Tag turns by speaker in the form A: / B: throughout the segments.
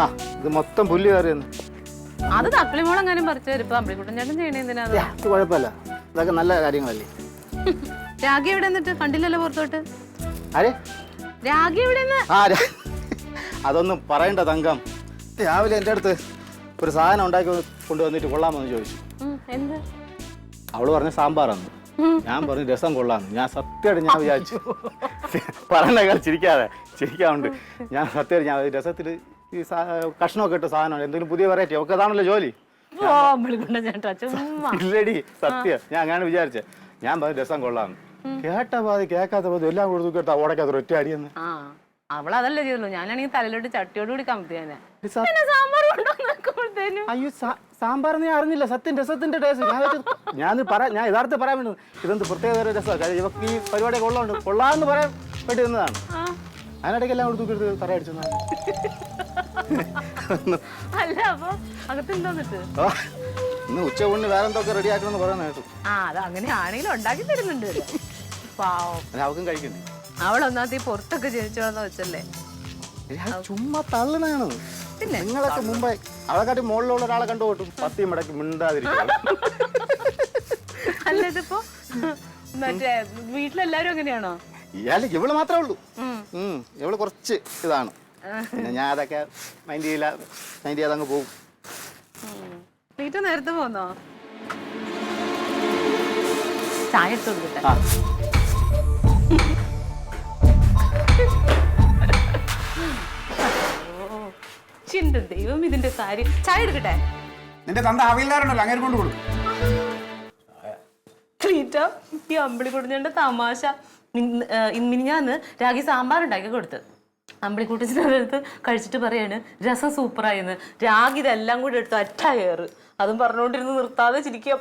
A: ആ ഇത് മൊത്തം പുല്ല് കയറിയെന്ന്.
B: അത് തക്കിളിമോളെങ്ങാനും പറിച്ചു ഇപ്പൊ അമ്പിളിക്കുട്ടൻ ചേട്ടൻ ചെയ്യണേ എന്തിനാ?
A: ഇത് കുഴപ്പമില്ല, ഇതൊക്കെ നല്ല കാര്യങ്ങളല്ലേ.
B: രാഗി എവിടെ എന്നിട്ട് കണ്ടില്ലല്ലോ പുറത്തോട്ട്.
A: ആരെ?
B: രാഗി എവിടെ?
A: ആ അതൊന്നും പറയണ്ട തങ്കം. രാവിലെ എൻ്റെ അടുത്ത് ഒരു സാധനം ഉണ്ടാക്കി കൊണ്ടുവന്നിട്ട് കൊള്ളാമെന്ന് ചോദിച്ചു.
B: എന്ത്?
A: അവള് പറഞ്ഞ സാമ്പാറാന്ന്. ഞാൻ പറഞ്ഞു രസം കൊള്ളാന്ന്. ഞാൻ സത്യമായിട്ട് ഞാൻ വിചാരിച്ചു പറയണ ചിരിക്കാറുണ്ട്. ഞാൻ സത്യമായിട്ട് ഞാൻ രസത്തിൽ ഈ കഷ്ണമൊക്കെ ഇട്ട സാധനമാണ്, എന്തെങ്കിലും പുതിയ വെറൈറ്റി ഒക്കെ അതാണല്ലോ ജോലി. ഇല്ലടി സത്യം, ഞാൻ അങ്ങനെ വിചാരിച്ചേ. ഞാൻ പറഞ്ഞു രസം കൊള്ളാന്ന്. കേട്ട പാതി കേൾക്കാത്ത പാതി എല്ലാം കൊടുത്തു കേട്ടാ ഓടക്കാത്ത ഒറ്റ അടിയെന്ന്.
B: അവളതല്ലേ ചെയ്തുള്ളൂ. ഞാനാണെങ്കിൽ തലയിലോട്ട് ചട്ടിയോട് കൂടി കമത്തിയാനെ.
A: അയ്യോ സാമ്പാർ നീ അറിഞ്ഞില്ല, സത്യം രസത്തിന്റെ ടേസ്റ്റ്. ഞാൻ യഥാർത്ഥം പറയാൻ വേണ്ടി ഇതെന്ത് പ്രത്യേക രസമാണ്. ഇവക്ക് ഈ പരിപാടി കൊള്ളാന്ന് പറയാൻ വേണ്ടി നിന്നതാണ്. അതിനിടയ്ക്ക് എല്ലാം കൊടുത്തു തറ അടിച്ചു. ഇന്ന് ഉച്ച കൊണ്ട് വേറെ എന്തൊക്കെ റെഡി ആക്കണമെന്ന് പറയുന്ന കേട്ടു.
B: അങ്ങനെ ആണെങ്കിലും ഉണ്ടാക്കി തരുന്നുണ്ട്.
A: അവക്കും കഴിക്കണ്ടേ?
B: അവളൊന്നാമത്തെ പുറത്തൊക്കെ ജനിച്ചോളന്ന് വെച്ചല്ലേ.
A: ചുമ്മാ തള്ളനാണ്. പിന്നെ നിങ്ങളൊക്കെ മുമ്പേ അവളെക്കാട്ടി മുകളിലുള്ള ഒരാളെ കണ്ടുപോട്ടും പത്തിയും മടക്കി മിണ്ടാതിരിക്കും.
B: അല്ല ഇതിപ്പോ മറ്റേ വീട്ടിലെല്ലാരും അങ്ങനെയാണോ?
A: ഇവള് മാത്രമേ ഉള്ളൂ. ഇവള് കുറച്ച് ഇതാണ്. പിന്നെ ഞാൻ അതൊക്കെ മൈൻഡ് ചെയ്യാതങ്ങ് പോകും.
B: നേരത്തെ പോന്നോ? ചായ എടുത്തു കൊടുക്കട്ടെ? ദൈവം ഇതിന്റെ സാരി. ചായ എടുക്കട്ടെ?
C: നിന്റെ തന്ത ആവില്ലാറുണ്ടല്ലോ, അങ്ങനെ കൊണ്ട് കൊടുക്കും.
B: ഈ അമ്പിളിക്കുട്ടൻ്റെ തമാശ. മിനിഞ്ഞാന്ന് രാഗി സാമ്പാർ ഉണ്ടാക്കി കൊടുത്ത് അമ്പിളിക്കുട്ടൻ്റെ അടുത്ത് കഴിച്ചിട്ട് പറയാണ് രസം സൂപ്പറായിന്ന്. രാഗി ഇതെല്ലാം കൂടി എടുത്ത് അറ്റായേറ്. അതും പറഞ്ഞുകൊണ്ടിരുന്ന് നിർത്താതെ ചിരിക്കുക.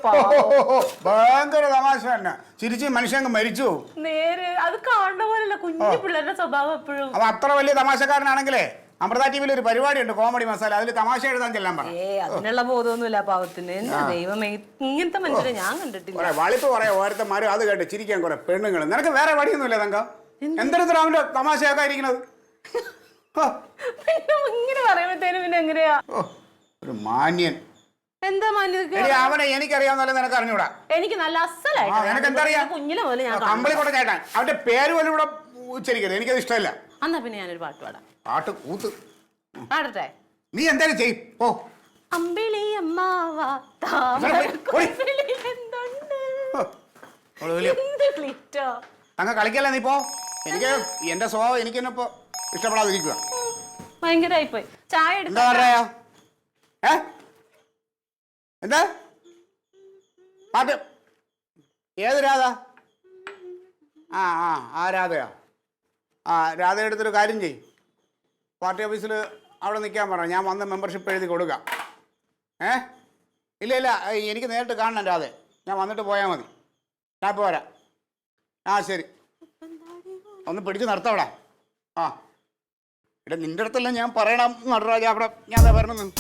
C: ഭയങ്കര തമാശ തന്നെ. ചിരിച്ച് മനുഷ്യൻ മരിച്ചു.
B: നേരെ അത് കാണുന്ന പോലല്ല കുഞ്ഞു പിള്ളേരുടെ സ്വഭാവം എപ്പോഴും.
C: അപ്പൊ അത്ര വലിയ തമാശക്കാരനാണെങ്കിലേ അമൃത ടി വിയിൽ ഒരു പരിപാടിയുണ്ട്, കോമഡി മസാല. അതിൽ തമാശ എഴുതാൻ ചെല്ലാൻ പറഞ്ഞു.
B: അതിനുള്ള ബോധമൊന്നുമില്ല പാവത്തിന്. ദൈവമേ, ഇങ്ങനത്തെ മനുഷ്യരെ ഞാൻ കണ്ടിട്ടില്ല.
C: വളിപ്പ് പറയാ ഓരോരുത്തന്മാരും അത് കേട്ട് ചിരിക്കാൻ കുറെ പെണ്ണുങ്ങൾ. നിനക്ക് വേറെ വടിയൊന്നുമില്ല തങ്കം? എന്തൊരു അവന്റെ തമാശയൊക്കെ ഇരിക്കുന്നത്?
B: ഇങ്ങനെ പറയുമ്പോഴത്തേനും പിന്നെ എങ്ങനെയാ?
C: ഒരു മാന്യൻ.
B: എന്താ മാന്യത?
C: അവനെ എനിക്കറിയാവുന്നല്ലേ, നിനക്ക് അറിഞ്ഞൂടാ?
B: എനിക്ക് നല്ല അസലായിട്ട്.
C: നിനക്ക് എന്തറിയാം?
B: കുഞ്ഞിലെ പോലെ ഞാൻ
C: കമ്പിളി കൊണ്ട ചേട്ടാൻ. അവന്റെ പേര് പോലും ഇവിടെ ഉച്ചരിക്കരുത്, എനിക്കത് ഇഷ്ടമല്ല.
B: എന്നാ പിന്നെ ഞാനൊരു പാട്ട് പാടാം.
C: പാട്ട് കൂത്ത്
B: പാടട്ടെ?
C: നീ എന്തായാലും ചെയ്. ഓ
B: അമ്പിളി അമ്മാവാ
C: അങ്ങ് കളിക്കല്ലേ നീ പോ. എനിക്ക് എന്റെ സ്വഭാവം എനിക്ക് തന്നെ ഇപ്പൊ ഇഷ്ടപ്പെടാതിരിക്കുക.
B: ഭയങ്കരമായിപ്പോയി. ചായ
C: എന്താ പറയാ? എന്താ പാട്ട്? ഏത് രാധ? ആ രാധയാ. രാധ എടുത്തൊരു കാര്യം ചെയ്യും. പാർട്ടി ഓഫീസിൽ അവിടെ നിൽക്കാൻ പറ. ഞാൻ വന്ന് മെമ്പർഷിപ്പ് എഴുതി കൊടുക്കാം. ഇല്ല എനിക്ക് നേരിട്ട് കാണണം രാധ. ഞാൻ വന്നിട്ട് പോയാൽ മതി. ഞാൻ പോരാ. ശരി, ഒന്ന് പിടിച്ച് നിർത്തവിടെ. ഇവിടെ നിൻ്റെ അടുത്തെല്ലാം ഞാൻ പറയണം നടരാജ. അവിടെ ഞാൻ വരണം.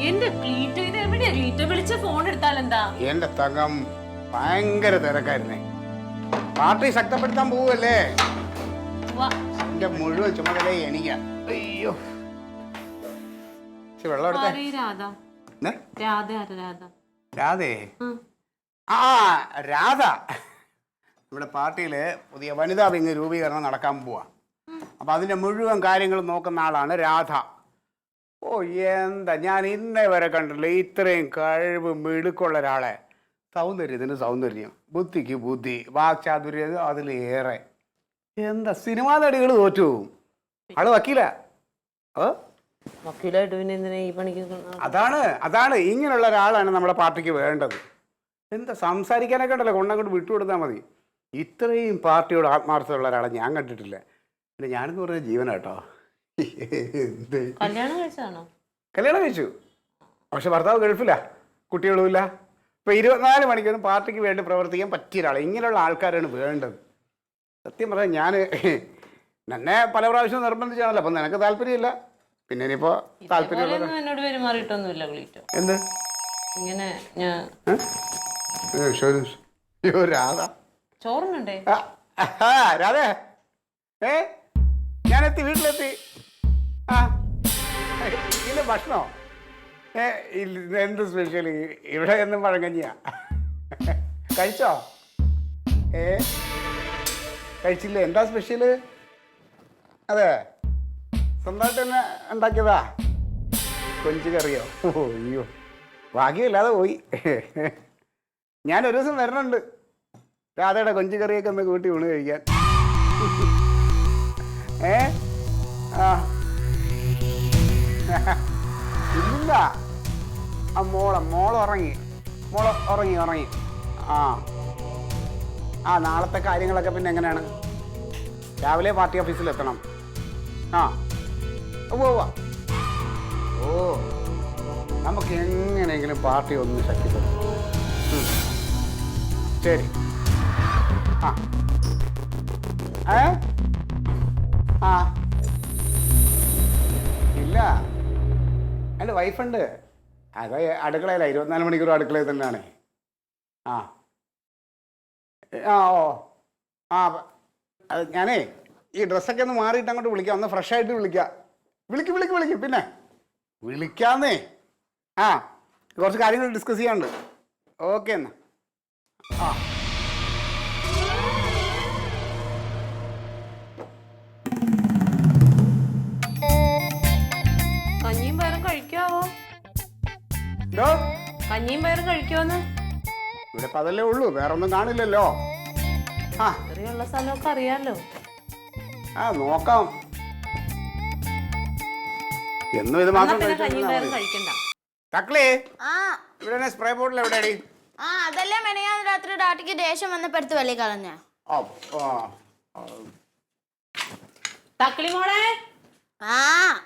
B: എന്റെ ക്ലീറ്റോ, ഇത് എവിടെയാ? ക്ലീറ്റോ വിളിച്ച ഫോൺ എടുത്താലെന്താ?
C: എന്റെ തങ്കം ഭയങ്കര തിരക്കായിരുന്നേ. പാർട്ടി ശക്തപ്പെടുത്താൻ പോവല്ലേ. എന്റെ മുഴുവൻ ചുമതല എനിക്കാ. അയ്യോ, വെള്ളം എടുത്തേ. രാധേ? രാധ നമ്മുടെ പാർട്ടിയില് പുതിയ വനിതാ വിങ് രൂപീകരണം നടക്കാൻ പോവാ. അപ്പൊ അതിന്റെ മുഴുവൻ കാര്യങ്ങളും നോക്കുന്ന ആളാണ് രാധ. എന്താ ഞാൻ ഇന്നേ വരെ കണ്ടില്ല ഇത്രയും കഴിവ് മിടുക്കുള്ള ഒരാളെ. സൗന്ദര്യത്തിന് സൗന്ദര്യം, ബുദ്ധിക്ക് ബുദ്ധി, വാക്ചാതുര്യം അതിലേറെ. എന്താ സിനിമാ നടികൾ തോറ്റു. ആള് വക്കീലാ. അതാണ് ഇങ്ങനെയുള്ള ഒരാളാണ് നമ്മുടെ പാർട്ടിക്ക് വേണ്ടത്. എന്താ സംസാരിക്കാനൊക്കെ ഉണ്ടല്ലോ, കൊണ്ടങ്ങോട്ട് വിട്ടുകൊടുത്താൽ മതി. ഇത്രയും പാർട്ടിയോട് ആത്മാർത്ഥമുള്ള ഒരാളെ ഞാൻ കണ്ടിട്ടില്ല. പിന്നെ ഞാനെന്ന് പറഞ്ഞ ജീവനാട്ടോ.
B: കല്യാണം കഴിച്ചതാണോ?
C: കല്യാണം കഴിച്ചു. പക്ഷെ ഭർത്താവ് ഗൾഫില്ല, കുട്ടികളുമില്ല. ഇപ്പം 24 മണിക്കൂറും പാർട്ടിക്ക് വേണ്ടി പ്രവർത്തിക്കാൻ പറ്റിയ ഒരാൾ. ഇങ്ങനെയുള്ള ആൾക്കാരാണ് വേണ്ടത്. സത്യം പറഞ്ഞാൽ ഞാൻ എന്നെ പല പ്രാവശ്യവും നിർബന്ധിച്ചാണല്ലോ. അപ്പം നിനക്ക് താല്പര്യമില്ല, പിന്നെ ഇനിയിപ്പോൾ താല്പര്യമുള്ളത്
B: ഇതേപോലെയൊന്നും എന്നോട് പെരുമാറിയിട്ടൊന്നുമില്ല ക്ലീറ്റോ.
C: എന്ത്
B: ഇങ്ങനെ ഞാൻ
C: അയ്യോ രാധ,
B: ചോറുണ്ടേ.
C: രാധേ, ഞാനെത്തി, വീട്ടിലെത്തി. ആ ഇല്ല ഭക്ഷണോ? എന്ത് സ്പെഷ്യൽ? ഇവിടെ എന്നും പഴങ്കഞ്ഞിയാ. കഴിച്ചോ? കഴിച്ചില്ലേ? എന്താ സ്പെഷ്യല്? അതെ, സ്വന്തമായിട്ട് തന്നെ ഉണ്ടാക്കിയതാ? കൊഞ്ച് കറിയോ? ഓ അയ്യോ, ഭാഗ്യമില്ലാതെ പോയി. ഞാനൊരു ദിവസം വരണുണ്ട് രാധയുടെ കൊഞ്ച് കറിയൊക്കെ ഒന്ന് കൂട്ടി ഊണ് കഴിക്കാൻ. ആ ഇല്ല, ആ മോൾ ഉറങ്ങി. ആ നാളത്തെ കാര്യങ്ങളൊക്കെ പിന്നെ എങ്ങനെയാണ്? രാവിലെ പാർട്ടി ഓഫീസിൽ എത്തണം. ആ പോവാ. ഓ നമുക്ക് എങ്ങനെയെങ്കിലും പാർട്ടി ഒന്ന് ശക്തിപ്പെടും. ശരി. ആ ഇല്ല, എൻ്റെ വൈഫുണ്ട്. അത് അടുക്കളയില്ല, 24 മണിക്കൂർ അടുക്കളയിൽ തന്നെയാണ്. ആ ഓ അത് ഞാനേ ഈ ഡ്രസ്സൊക്കെ ഒന്ന് മാറിയിട്ട് അങ്ങോട്ട് വിളിക്കാം, ഒന്ന് ഫ്രഷ് ആയിട്ട് വിളിക്കാം. വിളിക്കും പിന്നെ വിളിക്കാന്നേ. ആ കുറച്ച് കാര്യങ്ങൾ ഡിസ്കസ് ചെയ്യാനുണ്ട്. ഓക്കെ എന്നാ. ആ
B: കഞ്ഞിയും പയറും കഴിക്കാവോ? കഞ്ഞിയും പയറും കഴിക്കുമോന്ന്?
C: ഇവിടെ ഇപ്പം അതല്ലേ ഉള്ളൂ, വേറെ ഒന്നും കാണില്ലല്ലോ. ആ
B: ചെറിയുള്ള സ്ഥലമൊക്കെ അറിയാലോ.
C: ആ നോക്കാം. എന്നും ഇത് മാത്രം
B: കഞ്ഞിയും പയറും കഴിക്കണ്ട.
C: തക്കളി, ഇവിടെ സ്പ്രേ ബോട്ടിൽ എവിടെയാടി?
D: അതല്ലേ മെനയാന്ന് രാത്രി ഡാറ്റിക്ക് ദേഷ്യം വന്നപ്പെടുത്ത് വെള്ളി കളഞ്ഞ.
B: തക്കളി മോളെ,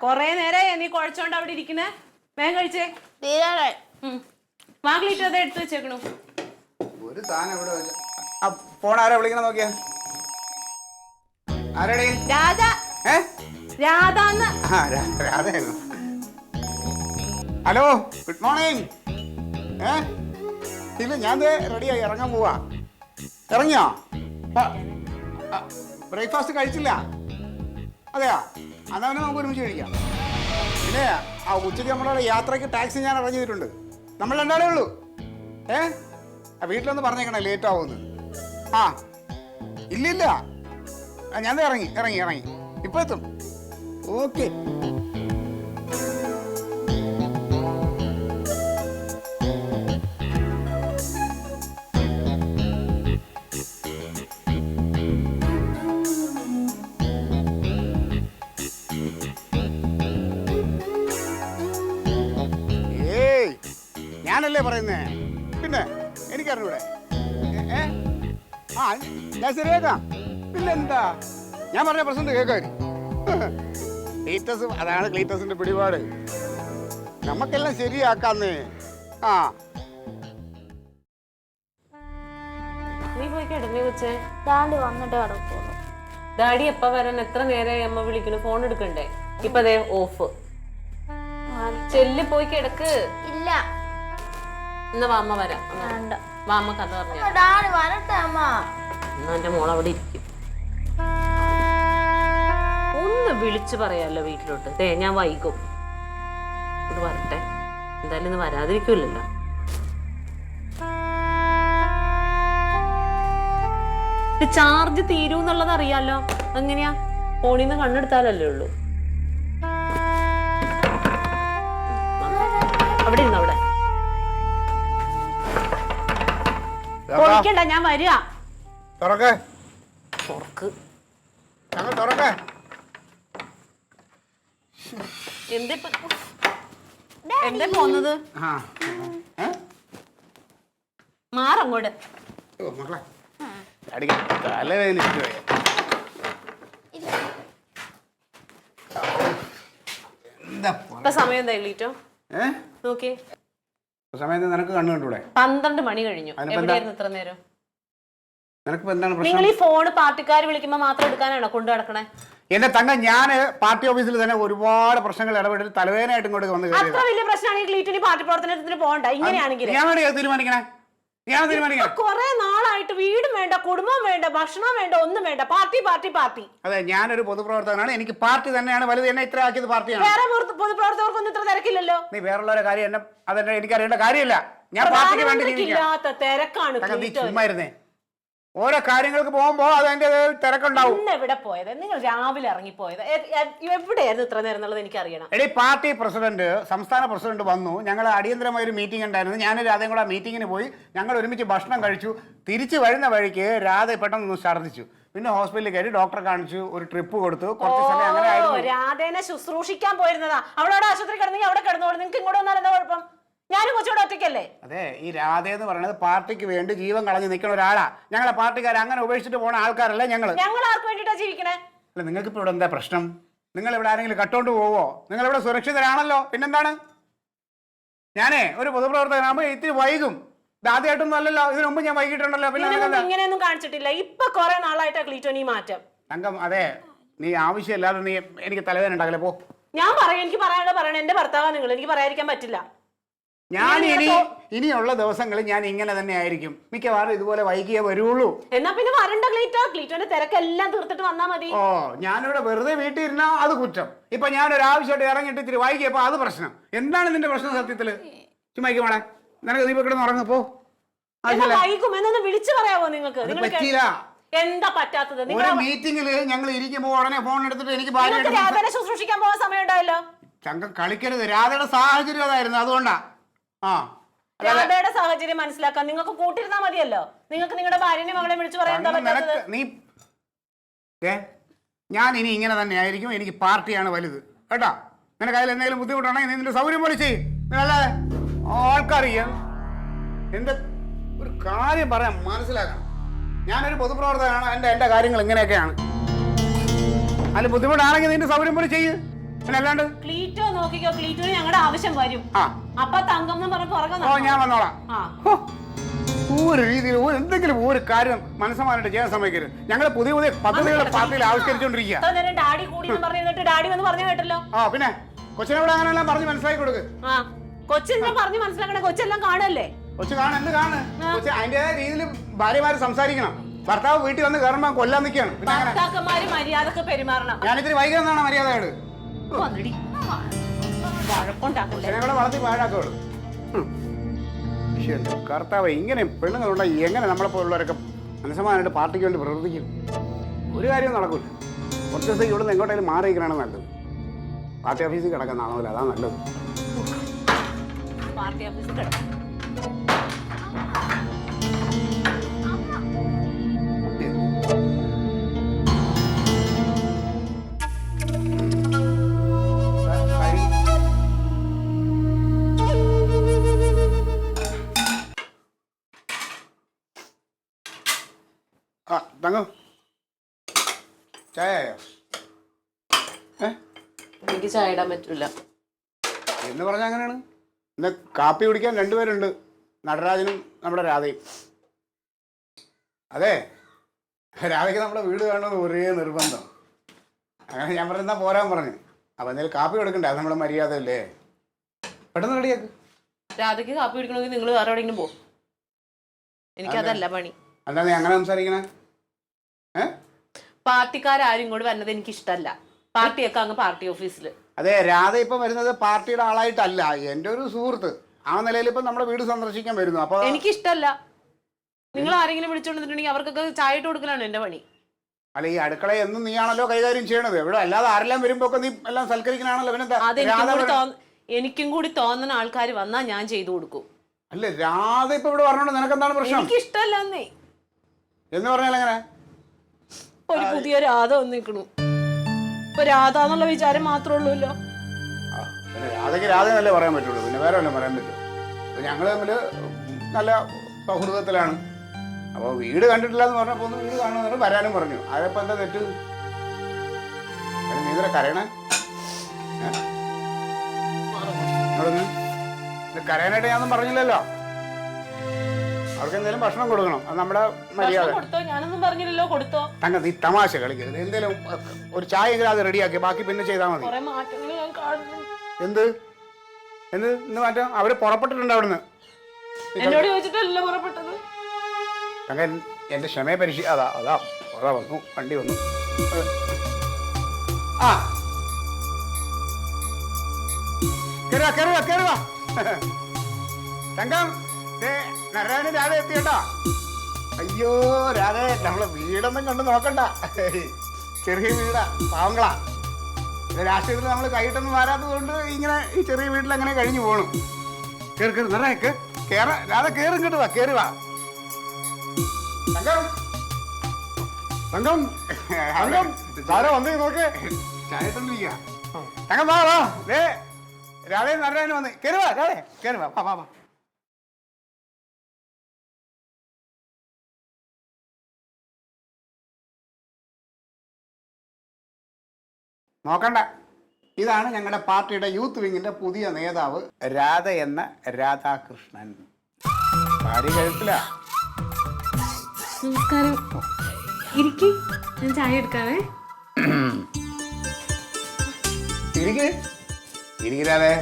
B: കൊറേ നേരം നീ കുഴച്ചോണ്ട് അവിടെ ഇരിക്കുന്നേ. വേഗം കഴിച്ചേ. വാഗ്ലിട്ട് അത് എടുത്തു വെച്ചേക്കണു.
C: ഒരു താൻ എവിടെ ഫോൺ ആരാ വിളിക്കണ നോക്കിയാ? ആരാടി?
B: രാധ. രാധാന്ന്.
C: രാധയായിരുന്നു. Hello, good morning. ഇല്ല, ഞാൻ റെഡിയായി ഇറങ്ങാൻ പോവാ. ഇറങ്ങിയോ? ബ്രേക്ക്ഫാസ്റ്റ് കഴിച്ചില്ല? അതെയാ, അതാ നമുക്ക് ഒരുമിച്ച് കഴിക്കാം. പിന്നെ ഉച്ചയ്ക്ക് നമ്മളുടെ യാത്രയ്ക്ക് ടാക്സി ഞാൻ അറേഞ്ച് ചെയ്തിട്ടുണ്ട്. നമ്മൾ രണ്ടാളേ ഉള്ളൂ. വീട്ടിലൊന്ന് പറഞ്ഞേക്കണേ ലേറ്റ് ആവുമെന്ന്. ആ ഇല്ലില്ല, ഞാൻ ഇറങ്ങി ഇപ്പൊ എത്തും. ഓക്കെ. ഞാനല്ലേ പറയുന്നേ, പിന്നെ എനിക്കറിഞ്ഞൂടെ? ഞാൻ ശരിയാക്കാം. പിന്നെന്താ, ഞാൻ പറഞ്ഞ പ്രശ്നം കേൾക്കാര്. ക്ലീറ്റസ്, അതാണ് ക്ലീറ്റസിന്റെ പിടിപാട്. നമുക്കെല്ലാം ശരിയാക്കാന്നേ.
B: നീ പോയി കിടന്നേ കൊച്ചേ.
D: ഡാഡി വന്നിട്ട് കിടക്കുന്നു.
B: ഡാഡി എപ്പ വരാൻ? എത്ര നേരമായി അമ്മ വിളിക്കുന്നു? ഫോൺ എടുക്കണ്ടേ? ഇപ്പൊ അതേ ഓഫ്. ചെല്ലി പോയി കിടക്ക്.
D: ഇല്ല,
B: എന്നാ വാമ്മ വരാം. വാമ്മ കഥ പറഞ്ഞു.
D: ഡാഡി വരട്ടെ അമ്മ.
B: എന്നാ എന്റെ മോൾ അവിടെ ഇരിക്കും. ഒന്ന് വിളിച്ചു പറയാലോ വീട്ടിലോട്ട്. ഞാൻ വൈകും. ഇത് വരട്ടെ, എന്തായാലും ഇന്ന് വരാതിരിക്കില്ലല്ലോ. ചാർജ് തീരൂന്നുള്ളത് അറിയാലോ. എങ്ങനെയാ? ഫോണിൽ നിന്ന് കണ്ണെടുത്താലല്ലേ ഉള്ളൂ. അവിടെ ഇരുന്നോ, അവിടെ പൊളിക്കണ്ട, ഞാൻ വരിക. എന്തേ പോന്നത്? മാറങ്ങോട്ട്. ഇപ്പൊ സമയം എന്താ ക്ലീറ്റോ? നോക്കിയേ,
C: സമയത്ത് നിനക്ക് കണ്ണു കണ്ടൂടെ?
B: 12 മണി കഴിഞ്ഞു. എവിടെയായിരുന്നു ഇത്ര നേരം?
C: നിനക്കിപ്പോ എന്താണ്
B: നിങ്ങൾ
C: പ്രശ്നം?
B: ഈ ഫോണ് പാർട്ടിക്കാർ വിളിക്കുമ്പോ മാത്രം എടുക്കാനാണോ കൊണ്ടു നടക്കണേ?
C: എന്റെ തങ്ക, ഞാൻ പാർട്ടി ഓഫീസിൽ തന്നെ ഒരുപാട് പ്രശ്നങ്ങൾ ഇടപെട്ടിട്ട് തലവേദനയായിട്ട് ഇങ്ങോട്ട് വന്ന്
B: അത്ര വലിയ പ്രശ്നമാണെങ്കിൽ ക്ലീറ്റോനി പാർട്ടി പ്രവർത്തനത്തിന് പോകണ്ട. ഇങ്ങനെയാണെങ്കിൽ
C: ഞാൻ തീരുമാനിക്കണേ.
B: കുറെ നാളായിട്ട് വീടും വേണ്ട, കുടുംബം വേണ്ട, ഭക്ഷണം വേണ്ട, ഒന്നും വേണ്ട, പാർട്ടി പാർട്ടി പാർട്ടി.
C: അതെ, ഞാനൊരു പൊതുപ്രവർത്തകനാണ്. എനിക്ക് പാർട്ടി തന്നെയാണ് വലുത്. എന്നെ ഇത്ര ആക്കിയത് പാർട്ടിയാണ്.
B: വേറെ പൊതുപ്രവർത്തകർക്കൊന്നും ഇത്ര തിരക്കില്ലല്ലോ.
C: നീ വേറുള്ളവരെ കാര്യം എന്നെ അതെന്നെ എനിക്കറിയേണ്ട കാര്യമില്ല. ഞാൻ പാർട്ടിക്ക് വേണ്ടി
B: ഇല്ലാത്ത തിരക്കാണ്.
C: ചുമ്മായിരുന്നേ. ഓരോ കാര്യങ്ങൾക്ക് പോകുമ്പോ അതിന്റെ തിരക്കുണ്ടാവും.
B: എവിടെ പോയത്? നിങ്ങൾ രാവിലെ ഇറങ്ങിപ്പോയത് എവിടെയായിരുന്നു ഇത്ര നേരം എന്നുള്ളത് എനിക്ക് അറിയണം.
C: എടീ, പാർട്ടി പ്രസിഡന്റ്, സംസ്ഥാന പ്രസിഡന്റ് വന്നു. ഞങ്ങൾ അടിയന്തരമായ ഒരു മീറ്റിംഗ് ഉണ്ടായിരുന്നു. ഞാൻ രാധയും കൂടെ ആ മീറ്റിങ്ങിന് പോയി. ഞങ്ങൾ ഒരുമിച്ച് ഭക്ഷണം കഴിച്ചു. തിരിച്ചു വരുന്ന വഴിക്ക് രാധ പെട്ടെന്ന് ഛർദ്ദിച്ചു. പിന്നെ ഹോസ്പിറ്റലിൽ കയറി ഡോക്ടറെ കാണിച്ചു, ഒരു ട്രിപ്പ് കൊടുത്തു. കുറച്ച് സമയം അങ്ങനെ ആയിരുന്നു.
B: രാധേനെ ശുശ്രൂഷിക്കാൻ പോയിരുന്നതാ. അവിടെ ആശുപത്രി കിടന്നെങ്കിൽ അവിടെ കിടന്നോളൂ. നിങ്ങൾക്ക് ഇങ്ങോട്ട് വന്നാൽ എന്താ കുഴപ്പം? ഞാനും കൊച്ചോടെ ഒറ്റയ്ക്കല്ലേ?
C: അതെ, ഈ രാധ എന്ന് പറയുന്നത് പാർട്ടിക്ക് വേണ്ടി ജീവൻ കളഞ്ഞ് നിൽക്കുന്ന ഒരാളാ. ഞങ്ങളെ പാർട്ടിക്കാർ അങ്ങനെ ഉപേക്ഷിച്ചിട്ട് പോണ ആൾക്കാരല്ല ഞങ്ങൾ.
B: ഞങ്ങൾ ആർക്ക് വേണ്ടിയിട്ടാ ജീവിക്കണേ?
C: അല്ല, നിങ്ങൾക്ക് ഇപ്പോൾ ഇവിടെ എന്താ പ്രശ്നം? നിങ്ങൾ ഇവിടെ ആരെങ്കിലും കട്ടോണ്ട് പോവോ? നിങ്ങൾ ഇവിടെ സുരക്ഷിതരാണല്ലോ. പിന്നെന്താണ്? ഞാനേ ഒരു പൊതുപ്രവർത്തകനാകുമ്പോൾ ഇത്തിരി വൈകും. ആദ്യമായിട്ടൊന്നും അല്ലല്ലോ, ഇതിനു മുമ്പ് ഞാൻ വൈകിട്ടുണ്ടല്ലോ. പിന്നെ
B: ഇങ്ങനെയൊന്നും കാണിച്ചിട്ടില്ല. ഇപ്പൊ കുറെ നാളായിട്ടാ ക്ലീറ്റോനി മാറ്റം.
C: തങ്കം, അതെ, നീ ആവശ്യമില്ലാതെ നീ എനിക്ക് തലവേദന ഉണ്ടാക്കല്ലേ. പോ.
B: ഞാൻ പറയാം, എനിക്ക് പറയാനോ പറയണേ. എന്റെ ഭർത്താവാ നിങ്ങൾ, എനിക്ക് പറയാതിരിക്കാൻ പറ്റില്ല.
C: ഞാൻ ഇനിയുള്ള ദിവസങ്ങളിൽ ഞാൻ ഇങ്ങനെ തന്നെ ആയിരിക്കും. മിക്കവാറും ഇതുപോലെ വൈകിയേ വരുള്ളൂ.
B: എന്നാ പിന്നെ വരണ്ട ക്ലീറ്റോന്റെ തിരക്കെല്ലാം തീർത്തിട്ട് വന്നാ മതി.
C: ഓ, ഞാനിവിടെ വെറുതെ വീട്ടിൽ ഇരുന്നാ അത് കുറ്റം. ഇപ്പൊ ഞാനൊരു ആവശ്യമായിട്ട് ഇറങ്ങിയിട്ട് ഇത്തിരി വൈകിയപ്പോ അത് പ്രശ്നം. എന്താണ് നിന്റെ പ്രശ്നം സത്യത്തില്? ചുമ്മാക്ക് വേണേ, നിനക്ക് നീ കിടന്ന് ഉറങ്ങപ്പോ.
B: വൈകും എന്നൊന്ന് വിളിച്ചു പറയാവോ നിങ്ങൾക്ക്?
C: പറ്റിയില്ല.
B: എന്താ പറ്റാത്തത്?
C: ഒരു മീറ്റിംഗില് ഞങ്ങൾ ഇരിക്കുമ്പോ ഉടനെ ഫോൺ എടുത്തിട്ട് എനിക്ക്
B: രാധനെ ശുശ്രൂഷിക്കാൻ പോകാൻ സമയം ഉണ്ടായല്ലോ.
C: ചങ്കം കളിക്കരുത്. രാധയുടെ സാഹചര്യം അതായിരുന്നു, അതുകൊണ്ടാ.
B: രാധയുടെ സാഹചര്യം മനസ്സിലാക്കാൻ നിങ്ങൾക്ക് കൂട്ടിരുന്നാ മതിയല്ലോ. നിങ്ങൾക്ക് നിങ്ങളുടെ ഭാര്യനെ മകളെ വിളിച്ചു പറയാൻ എന്താ പറ്റാത്തത്?
C: നീ ഞാൻ ഇനി ഇങ്ങനെ തന്നെ ആയിരിക്കും. എനിക്ക് പാർട്ടിയാണ് വലുത് കേട്ടോ. നിനക്ക് അതിൽ എന്തെങ്കിലും ബുദ്ധിമുട്ടാണെങ്കിൽ നീ നിന്റെ സൗകര്യം പോലെ ചെയ്യും. അല്ലാതെ ആൾക്കറിയാം എന്റെ ഒരു കാര്യം പറയാൻ മനസ്സിലാക്കണം. ഞാനൊരു പൊതുപ്രവർത്തകനാണ്. എന്റെ കാര്യങ്ങൾ ഇങ്ങനെയൊക്കെയാണ്. അതിൽ ബുദ്ധിമുട്ടാണെങ്കിൽ നിന്റെ സൗകര്യം പോലെ ചെയ്യ്. അല്ലാണ്ട്
B: ക്ലീറ്റോ നോക്കിക്കോ. ക്ലീറ്റോന് ഞങ്ങളുടെ ആവശ്യം വരും. അപ്പൊ തങ്കം
C: ഞാൻ വന്നോളാം. ഒരു രീതിയിൽ എന്തെങ്കിലും ഒരു കാര്യം മനസ്സമാനായിട്ട് ചെയ്യാൻ സമ്മതിക്കരുത്. ഞങ്ങൾ പുതിയ പുതിയ പദ്ധതികൾ പാർട്ടിയിൽ ആവിഷ്കരിച്ചോണ്ടിരിക്കുക.
B: ഡാഡി കൂടി പറഞ്ഞിട്ട് ഡാഡി വന്ന് പറഞ്ഞു കേട്ടല്ലോ.
C: പിന്നെ കൊച്ചിനോട് അങ്ങനെല്ലാം പറഞ്ഞ് മനസ്സിലാക്കി കൊടുക്ക്.
B: കൊച്ചിനെ പറഞ്ഞ് മനസ്സിലാക്കണേ. കൊച്ചെല്ലാം കാണല്ലേ?
C: കൊച്ചു എന്ത് കാണ്? കൊച്ചു അതിന്റേതായ രീതിയിൽ ഭാര്യമാര് സംസാരിക്കണം. ഭർത്താവ് വീട്ടിൽ വന്ന് കയറുമ്പോ കൊല്ലാൻ നിൽക്കുകയാണ്.
B: ഭർത്താക്കന്മാര് മര്യാദക്ക് പെരുമാറണം.
C: ഞാനിത്തിരി വൈകുന്നതാണ് മര്യാദയോട്. വളർത്തി പാഴാക്കോളൂ. കർത്താവ്, ഇങ്ങനെ പെണ്ണുങ്ങളുണ്ടെങ്കിൽ എങ്ങനെ നമ്മളെപ്പോലുള്ളവരൊക്കെ മനസ്സമാനായിട്ട് പാർട്ടിക്ക് വേണ്ടി പ്രവർത്തിക്കും? ഒരു കാര്യവും നടക്കൂല. കുറച്ച് ദിവസം ഇവിടെ നിന്ന് എങ്ങോട്ടെങ്കിലും മാറിയിരിക്കണതാണ് നല്ലത്. പാർട്ടി ഓഫീസിൽ കിടക്കുന്നതാണല്ലോ, അതാ നല്ലത്.
B: പാർട്ടി ഓഫീസിൽ കിടക്കും.
C: തങ്ങോ, ചായയോ?
B: എനിക്ക് ചായ ഇടാൻ പറ്റൂല
C: എന്ന് പറഞ്ഞാൽ അങ്ങനെയാണ്. ഇന്ന് കാപ്പി കുടിക്കാൻ രണ്ടുപേരുണ്ട്, നടരാജനും നമ്മുടെ രാധയും. അതെ, രാധയ്ക്ക് നമ്മുടെ വീട് കാണുന്നത് ഒരേ നിർബന്ധം. അങ്ങനെ ഞാൻ പറഞ്ഞാൽ പോരാൻ പറഞ്ഞു. അപ്പം എന്തെങ്കിലും കാപ്പി കൊടുക്കണ്ടേ? അത് നമ്മുടെ മര്യാദയല്ലേ. പെട്ടെന്ന് റെഡിയാക്ക്.
B: രാധയ്ക്ക് കാപ്പി കുടിക്കണമെങ്കിൽ നിങ്ങൾ വേറെ എവിടെയെങ്കിലും പോകും. എനിക്കതല്ല പണി.
C: എന്താ നീ അങ്ങനെ സംസാരിക്കണേ?
B: പാർട്ടിക്കാരും ഇങ്ങോട്ട് വരുന്നത് എനിക്ക് ഇഷ്ടമല്ല. പാർട്ടിയൊക്കെ അങ്ങ് പാർട്ടി ഓഫീസിൽ.
C: അതെ, രാധ ഇപ്പം വരുന്നത് പാർട്ടിയുടെ ആളായിട്ടല്ല, എൻ്റെ ഒരു സുഹൃത്ത്. ആ നിലയിൽ ഇപ്പം നമ്മുടെ വീട് സന്ദർശിക്കാൻ വരുന്നു. അപ്പോൾ
B: എനിക്കിഷ്ടമല്ല. നിങ്ങൾ ആരെങ്കിലും വിളിച്ചുകൊണ്ടിട്ടുണ്ടെങ്കിൽ അവർക്കൊക്കെ ചായ ഇട്ട് കൊടുക്കലാണ് എൻ്റെ പണി.
C: അല്ല, ഈ അടുക്കള എന്നും നീയാണല്ലോ കൈകാര്യം ചെയ്യണത്. എവിടെ അല്ലാതെ ആരെല്ലാം വരുമ്പോ ഒക്കെ നീ എല്ലാം സൽക്കരിക്കണാണല്ലോ.
B: എനിക്കും കൂടി തോന്നുന്ന ആൾക്കാർ വന്നാൽ ഞാൻ ചെയ്തു കൊടുക്കും.
C: അല്ല, രാധ ഇപ്പൊ ഇവിടെ പറഞ്ഞോണ്ട് നിനക്ക് എന്താണ് പ്രശ്നം?
B: എനിക്ക് ഇഷ്ടമല്ലേ
C: എന്ന് പറഞ്ഞാൽ എങ്ങനെ?
B: ഒരു പുതിയ രാധ വന്നിക്കണു. ഇപ്പൊ രാധ എന്നുള്ള വിചാരം മാത്രമേ ഉള്ളൂല്ലോ.
C: രാധയ്ക്ക് രാധ എന്നല്ലേ പറയാൻ പറ്റുള്ളൂ, പിന്നെ വേറെ വല്ലതും പറയാൻ പറ്റുമോ? ഞങ്ങൾ തമ്മിൽ നല്ല സൗഹൃദത്തിലാണ്. അപ്പോൾ വീട് കണ്ടിട്ടില്ല എന്ന് പറഞ്ഞപ്പോൾ ഒന്ന് വീട് കാണുമെന്ന് വരാനും പറഞ്ഞു. അതിപ്പോ എന്താ തെറ്റ്? നീ ഇതര കരയണേ? ഇത് കരയാനായിട്ട് ഞാനൊന്നും പറഞ്ഞില്ലല്ലോ. അവർക്ക് എന്തെങ്കിലും ഭക്ഷണം കൊടുക്കണം, അത് നമ്മുടെ മര്യാദ.
B: കൊടുത്തോ? ഞാനൊന്നും പറഞ്ഞില്ലല്ലോ. കൊടുത്തോ?
C: തങ്ക നീ തമാശ കളിക്കരുത്. എന്തെങ്കിലും ഒരു ചായ എങ്കിലും അത് റെഡിയാക്കി, ബാക്കി പിന്നെ ചെയ്താൽ മതി.
B: കുറെ മാറ്റങ്ങൾ ഞാൻ കാണുന്നു.
C: എന്ത് എന്ത് ഇന്ന് മാറ്റം? അവര് പുറപ്പെട്ടിട്ടുണ്ട് അവിടുന്ന്.
B: എന്നോട് ചോദിച്ചിട്ടല്ലോ പുറപ്പെട്ടത്.
C: തങ്ക എന്റെ ക്ഷമയെ അതാ അതാ അതാ വന്നു, വണ്ടി വന്നു. ആ കേറുക കേറുക കേറുക. തങ്കം നരായണ രാധ എത്തി കേട്ടോ. അയ്യോ രാധ, നമ്മളെ വീടൊന്നും കണ്ടു നോക്കണ്ട. ചെറിയ വീടാ, പാവങ്ങളാ. രാഷ്ട്രീയത്തിൽ നമ്മൾ കൈയിട്ടൊന്നും വരാത്തത് കൊണ്ട് ഇങ്ങനെ ഈ ചെറിയ വീട്ടിൽ അങ്ങനെ കഴിഞ്ഞു പോകണം. കേറി കേറി നിറയെ കേറ രാധ, കേറും കേട്ടു വാ, കേറി വാ. തങ്കം തങ്കം തങ്കം സാറേ വന്നേ നോക്കേ, ചായട്ടോണ്ടിരിക്കുക. തങ്കം വാ വാ, ദേ രാധയും നരായണ വന്നേ. കേറി വാ രാധേ, കേറി വാ, വാ വാ. നോക്കണ്ട, ഇതാണ് ഞങ്ങളുടെ പാർട്ടിയുടെ യൂത്ത് വിങ്ങിന്റെ പുതിയ നേതാവ് രാധ എന്ന രാധാകൃഷ്ണൻ. ഭാര്യ കഴുത്തില.
B: നമസ്കാരം. ഇരിക്കി, ഞാൻ ചായ എടുക്കാവേ.
C: ഇരിക്കാതെ.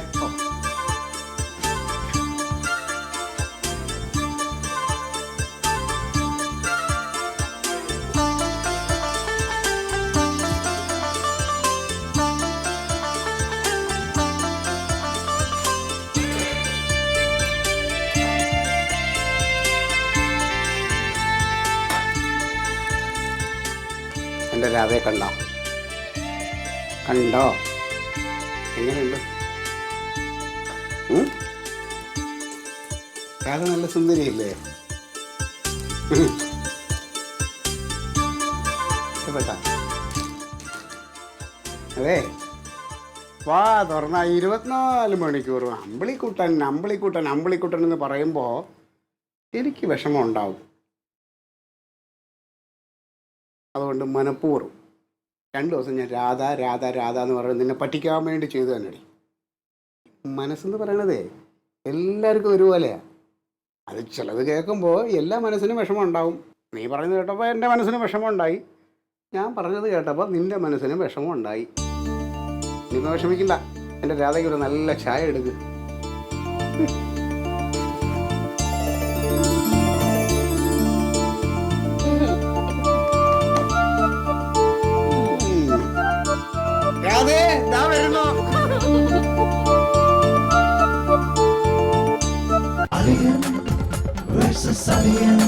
C: എൻ്റെ രാധയെ കണ്ടോ? കണ്ടോ? എങ്ങനെയുണ്ട്? രാധ നല്ല സുന്ദരിയല്ലേ? ഇഷ്ടപ്പെട്ട? അതെ, വാ തുറന്ന 24 മണിക്കൂറും അമ്പിളിക്കുട്ടൻ അമ്പിളിക്കുട്ടൻ അമ്പിളിക്കുട്ടൻ എന്ന് പറയുമ്പോൾ എനിക്ക് വിഷമം ഉണ്ടാവും. അതുകൊണ്ട് മനഃപൂർവ്വം 2 ദിവസം ഞാൻ രാധ രാധ രാധ എന്ന് പറയുന്നത് നിന്നെ പറ്റിക്കാൻ വേണ്ടി ചെയ്തു തന്നെടി. മനസ്സെന്ന് പറയണതേ എല്ലാവർക്കും ഒരുപോലെയാണ്. അത് ചിലത് കേൾക്കുമ്പോൾ എല്ലാ മനസ്സിനും വിഷമം ഉണ്ടാവും. നീ പറയുന്നത് കേട്ടപ്പോൾ എൻ്റെ മനസ്സിന് വിഷമം ഉണ്ടായി, ഞാൻ പറഞ്ഞത് കേട്ടപ്പോൾ നിൻ്റെ മനസ്സിനും വിഷമം ഉണ്ടായി. നീ വിഷമിക്കണ്ട, എൻ്റെ രാധയ്ക്ക് ഒരു നല്ല ചായ എടുക്ക്. രാധേ ദാ വരുന്നു.
E: Alien versus Alien.